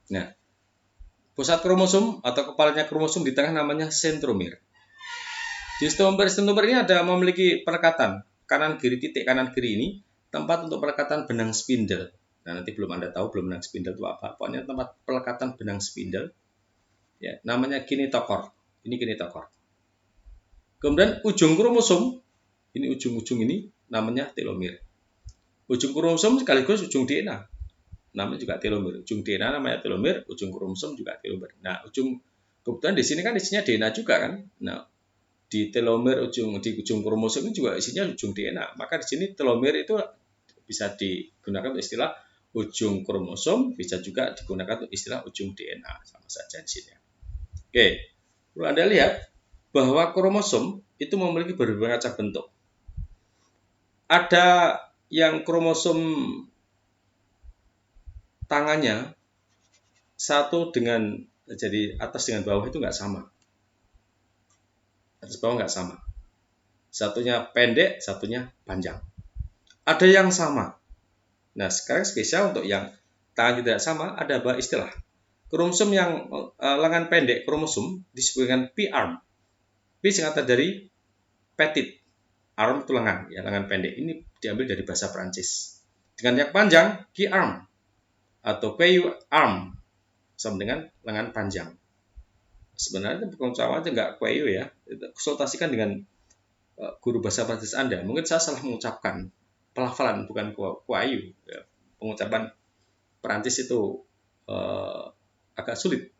Nah, pusat kromosom atau kepalanya kromosom di tengah namanya sentromer. Di sentromer ini ada memiliki pelekatan kanan kiri, titik kanan kiri ini tempat untuk pelekatan benang spindle. Nah, nanti belum Anda tahu belum benang spindle itu apa. Pokoknya tempat pelekatan benang spindle. Ya, namanya kinetokor. Ini kinetokor. Kemudian ujung kromosom, ini ujung-ujung ini namanya telomer. Ujung kromosom sekaligus ujung DNA. Namanya juga telomer. Ujung DNA namanya telomer, ujung kromosom juga telomer. Nah, kebetulan di sini kan isinya DNA juga kan. Nah, di telomer di ujung kromosom ini juga isinya ujung DNA. Maka di sini telomer itu bisa digunakan untuk istilah ujung kromosom, bisa juga digunakan untuk istilah ujung DNA, sama saja di sini. Oke, perlu Anda lihat bahwa kromosom itu memiliki berbagai macam bentuk. Ada yang kromosom tangannya satu dengan jadi atas dengan bawah itu nggak sama. Atas bawah nggak sama. Satunya pendek, satunya panjang. Ada yang sama. Nah, sekarang spesial untuk yang tangan tidak sama, ada istilah. Kromosom yang lengan pendek, kromosom disebut dengan P-arm. P singkatan dari petit. Arm itu lengan, ya lengan pendek. Ini diambil dari bahasa Prancis. Dengan yang panjang, Q-arm atau Q-arm sama dengan lengan panjang. Sebenarnya bukan sama aja nggak Q ya. Konsultasikan dengan guru bahasa Prancis Anda. Mungkin saya salah mengucapkan pelafalan bukan Q. Ya. Pengucapan Prancis itu agak sulit.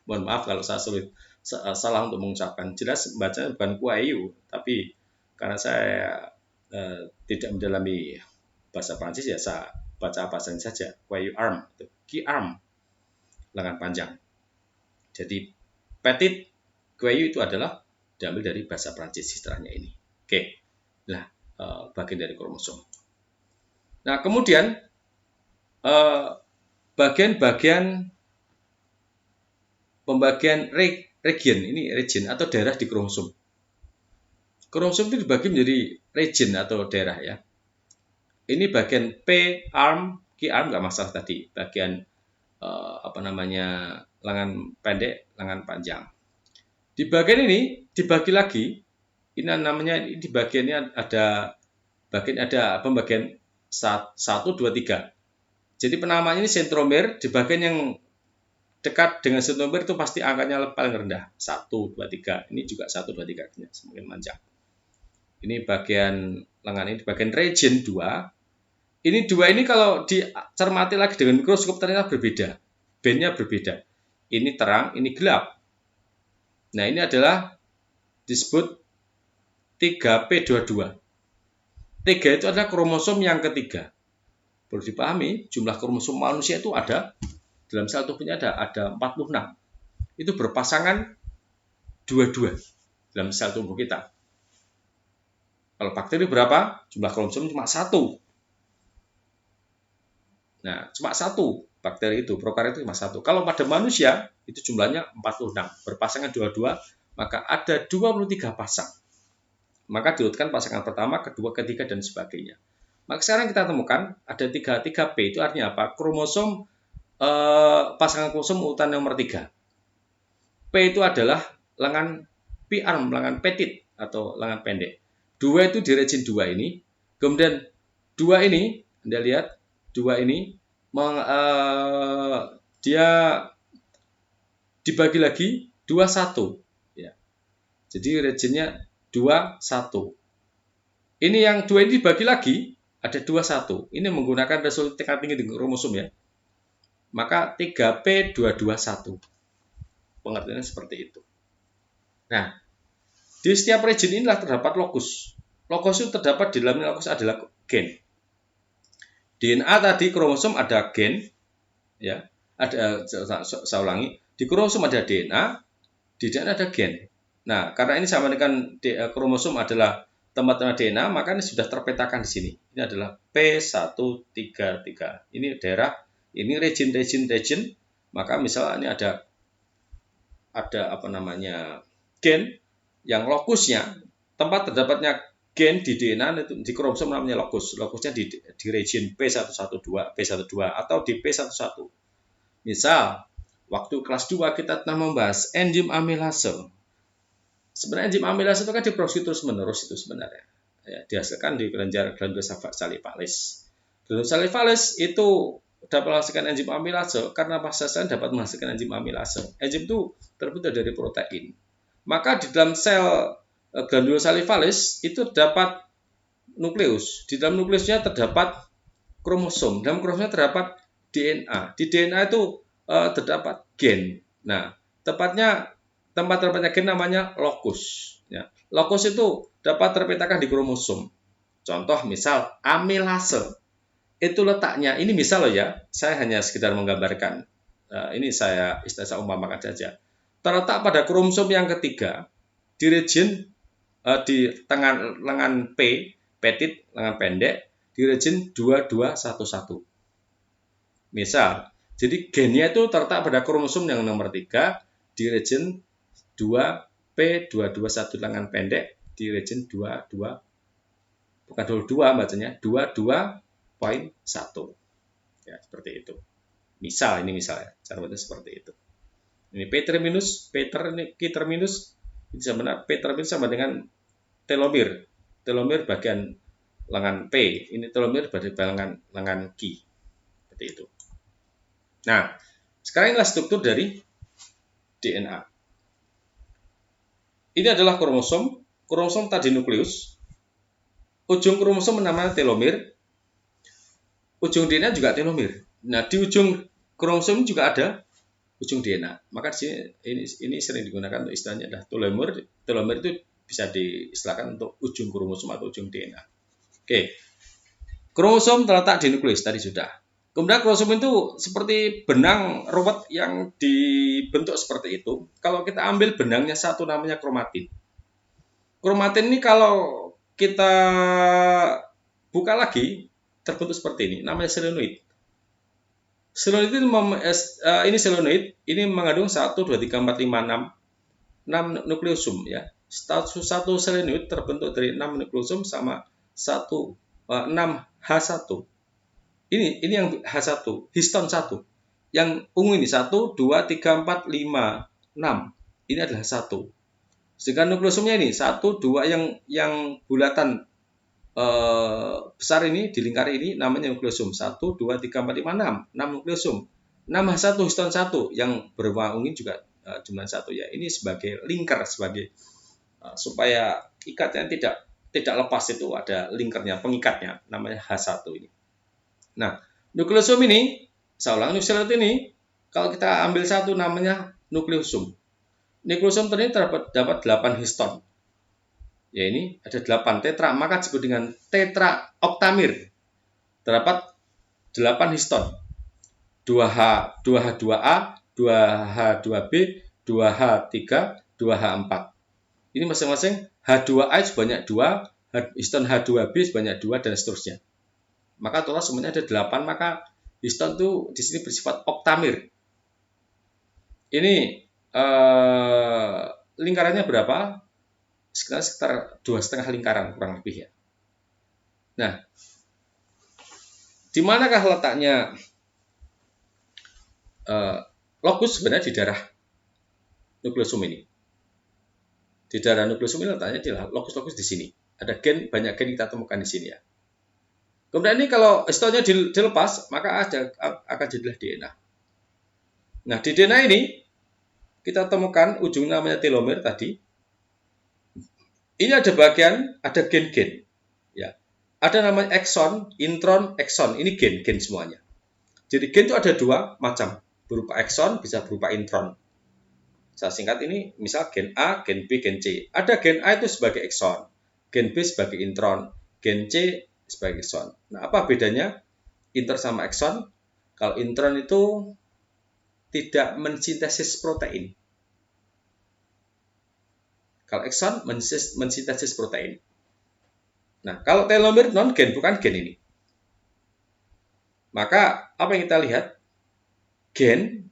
Mohon maaf kalau saya salah untuk mengucapkan. Jelas bacanya bukan Q, tapi karena saya tidak mendalami bahasa Prancis ya saya baca apa saja. Q-arm, Q-arm, lengan panjang. Jadi petit Q itu adalah diambil dari bahasa Prancis istilahnya ini. Oke, nah bagian dari kromosom. Nah kemudian bagian-bagian pembagian region ini region atau daerah di kromosom. Kromosom itu dibagi menjadi region atau daerah ya. Ini bagian P-arm, Q-arm nggak masalah tadi. Bagian lengan pendek, lengan panjang. Di bagian ini dibagi lagi. Ini namanya di bagiannya ada pembagian 1, 2, 3. Jadi penamanya ini sentromer. Di bagian yang dekat dengan sentromer itu pasti angkanya paling rendah. 1, 2, 3. Ini juga 1, 2, 3. Semakin panjang. Ini bagian lengan ini, bagian region 2. Ini 2 ini kalau dicermati lagi dengan mikroskop ternyata berbeda. Bandnya berbeda. Ini terang, ini gelap. Nah, ini adalah disebut 3P22. 3 itu adalah kromosom yang ketiga. Perlu dipahami, jumlah kromosom manusia itu ada, dalam sel tubuhnya ada 46. Itu berpasangan 22 dalam sel tubuh kita. Kalau bakteri berapa? Jumlah kromosom cuma 1. Nah, cuma 1 bakteri itu, prokariot itu cuma 1. Kalau pada manusia, itu jumlahnya 46. Berpasangan 22, maka ada 23 pasang. Maka diurutkan pasangan pertama, kedua, ketiga, dan sebagainya. Maka sekarang kita temukan ada 3P itu artinya apa? Kromosom pasangan kromosom urutan nomor 3. P itu adalah lengan P-arm, lengan petit atau lengan pendek. 2 itu di region 2 ini. Kemudian 2 ini, Anda lihat, 2 ini dia dibagi lagi 21 ya. Jadi regionnya 21. Ini yang 2 ini dibagi lagi ada 21. Ini menggunakan resolusi tingkat tinggi di kromosom ya. Maka 3P221. Pengertiannya seperti itu. Nah, di setiap region inilah terdapat lokus. Lokus itu terdapat di dalamnya lokus adalah gen. DNA tadi kromosom ada gen ya. Saya ulangi, di kromosom ada DNA, di DNA ada gen. Nah, karena ini sama dengan kromosom adalah tempat DNA, maka ini sudah terpetakan di sini. Ini adalah P133. Ini daerah, ini region. Maka misalnya ini ada gen yang lokusnya, tempat terdapatnya gen di DNA di kromosom namanya lokus. Lokusnya di region P112 atau di P11. Misal, waktu kelas 2 kita pernah membahas enzim amilase. Sebenarnya enzim amilase itu kan diproduksi terus-menerus itu sebenarnya. Ya, dihasilkan di kelenjar glandula salivalis. Glandula salivalis itu dapat menghasilkan enzim amilase karena massa sel dapat menghasilkan enzim amilase. Enzim itu terbuat dari protein. Maka di dalam sel glandula salivalis itu terdapat nukleus. Di dalam nukleusnya terdapat kromosom. Dalam kromosomnya terdapat DNA. Di DNA itu terdapat gen. Nah, tempat terpetanya gen namanya lokus. Ya. Lokus itu dapat terpetakan di kromosom. Contoh misal amilase. Itu letaknya, ini misal loh ya, saya hanya sekedar menggambarkan. Ini saya istilah umpamakan saja. Terletak pada kromosom yang ketiga di region di tengah lengan P, petit, lengan pendek, di region 2211. Misal, jadi gennya itu terletak pada kromosom yang nomor 3 di region 2P221 lengan pendek di region 22, bukan 22 bacanya, 22.1. Ya, seperti itu. Misal, ini misalnya, cara bacanya seperti itu. Ini P terminus, ini sama P terminus sama dengan telomir. Telomir bagian lengan P, ini telomir bagian lengan Q. Seperti itu. Nah, sekarang inilah struktur dari DNA. Ini adalah kromosom. Kromosom tadi nukleus. Ujung kromosom namanya telomir. Ujung DNA juga telomir. Nah, di ujung kromosom juga ada ujung DNA. Maka di sini ini sering digunakan untuk istilahnya adalah telomir. Telomir itu bisa diistilahkan untuk ujung kromosom atau ujung DNA. Oke. Kromosom terletak di nukleus tadi sudah. Kemudian kromosom itu seperti benang robot yang dibentuk seperti itu. Kalau kita ambil benangnya satu namanya kromatin. Kromatin ini kalau kita buka lagi terbentuk seperti ini, namanya selenoid. Selenoid itu ini selenoid, ini mengandung 1, 2, 3, 4, 5, 6 nukleosum ya. Satu selenoid terbentuk dari 6 nukleosum sama 6H1. Ini yang H1, histon 1. Yang ungu ini 1, 2, 3, 4, 5, 6. Ini adalah 1. Sedangkan nukleosumnya ini 1, 2 yang bulatan besar ini di lingkar ini namanya nukleosum. 1, 2, 3, 4, 5, 6. 6 nukleosum. 6H1 histon 1 yang berwarna ungu juga jumlah 1 ya. Ini sebagai lingkar sebagai supaya ikatnya tidak lepas, itu ada lingkarnya, pengikatnya namanya H1 ini. Nah, nukleosum ini, saya ulang, nukleosum ini kalau kita ambil satu namanya nukleosum. Nukleosum terdiri dapat 8 histon. Ya, ini ada 8 tetra, maka disebut dengan tetra oktamir. Terdapat 8 histon. 2H, 2H2A, 2H2B, 2H3, 2H4. Ini masing-masing H2A sebanyak 2, histon H2B sebanyak 2 dan seterusnya. Maka total semuanya ada 8, maka histon itu di sini bersifat oktamir. Ini lingkarannya berapa? Sekitar 2,5 lingkaran kurang lebih ya. Nah, di manakah letaknya lokus sebenarnya di darah nukleosum ini? Di darah nukleosum ini letaknya di lokus-lokus di sini. Ada gen, banyak gen kita temukan di sini ya. Kemudian ini kalau histonnya dilepas, maka akan jadilah DNA. Nah, di DNA ini kita temukan ujung namanya telomir tadi. Ini ada bagian, ada gen-gen. Ya. Ada namanya exon, intron, exon. Ini gen semuanya. Jadi gen itu ada 2 macam. Berupa exon, bisa berupa intron. Saya singkat ini, misal gen A, gen B, gen C. Ada gen A itu sebagai exon, gen B sebagai intron, gen C sebagai exon. Nah, apa bedanya intron sama exon? Kalau intron itu tidak mensintesis protein. Kalau exon mensintesis protein. Nah, kalau telomir non gen, bukan gen ini. Maka apa yang kita lihat? Gen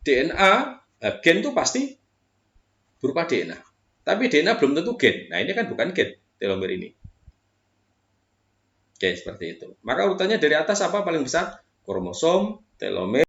DNA, gen itu pasti berupa DNA. Tapi DNA belum tentu gen. Nah, ini kan bukan gen telomir ini. Oke, seperti itu. Maka urutannya dari atas apa paling besar? Kromosom, telomir,